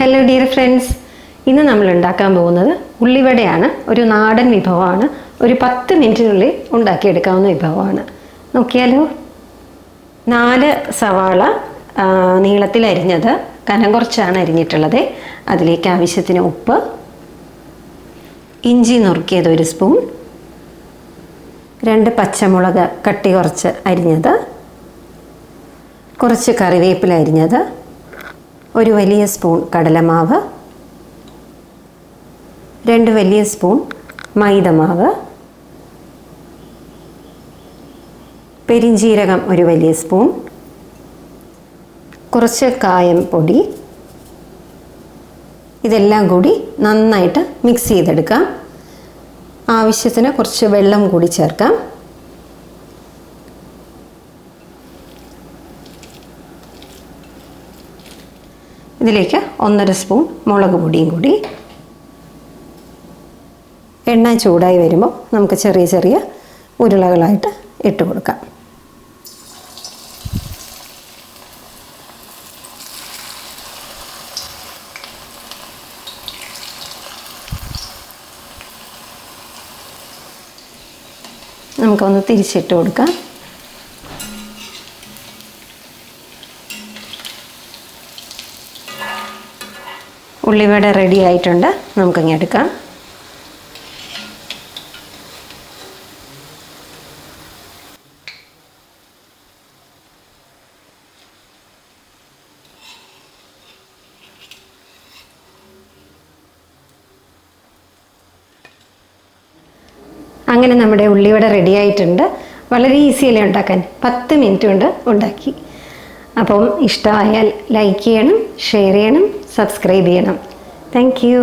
Hello dear friends, ഇന്ന് നമ്മൾ ഉണ്ടാക്കാൻ പോകുന്നത് ഉള്ളിവടയാണ്. ഒരു നാടൻ വിഭവമാണ്. ഒരു 10 മിനിറ്റിനുള്ളിൽ ഉണ്ടാക്കിയെടുക്കാവുന്ന വിഭവമാണ്. നോക്കിയാലോ. 4 സവാള നീളത്തിൽ അരിഞ്ഞത്, കനം കുറച്ചാണ് അരിഞ്ഞിട്ടുള്ളത്. അതിലേക്ക് ആവശ്യത്തിന് ഉപ്പ്, ഇഞ്ചി നുറുക്കിയത് 1 സ്പൂൺ, 2 പച്ചമുളക് കട്ടി കുറച്ച് അരിഞ്ഞത്, കുറച്ച് കറിവേപ്പില അരിഞ്ഞത്, 1 വലിയ സ്പൂൺ കടലമാവ്, 2 വലിയ സ്പൂൺ മൈദമാവ്, പെരിഞ്ജീരകം 1 വലിയ സ്പൂൺ, കുറച്ച് കായം പൊടി. ഇതെല്ലാം കൂടി നന്നായിട്ട് മിക്സ് ചെയ്തെടുക്കാം. ആവശ്യത്തിന് കുറച്ച് വെള്ളം കൂടി ചേർക്കാം. ഇതിലേക്ക് 1.5 സ്പൂൺ മുളക് പൊടിയും കൂടി. എണ്ണ ചൂടായി വരുമ്പോൾ നമുക്ക് ചെറിയ ചെറിയ ഉരുളകളായിട്ട് ഇട്ട് കൊടുക്കാം. നമുക്കൊന്ന് തിരിച്ചിട്ട് കൊടുക്കാം. ഉള്ളിവട റെഡി ആയിട്ടുണ്ട്. നമുക്കങ്ങ് എടുക്കാം. അങ്ങനെ നമ്മുടെ ഉള്ളിവട റെഡി ആയിട്ടുണ്ട്. വളരെ ഈസിയല്ലേ ഉണ്ടാക്കാൻ. 10 മിനിറ്റ് കൊണ്ട് ഉണ്ടാക്കി. അപ്പം ഇഷ്ടമായാൽ ലൈക്ക് ചെയ്യണം, ഷെയർ ചെയ്യണം, സബ്സ്ക്രൈബ് ചെയ്യണം. Thank you.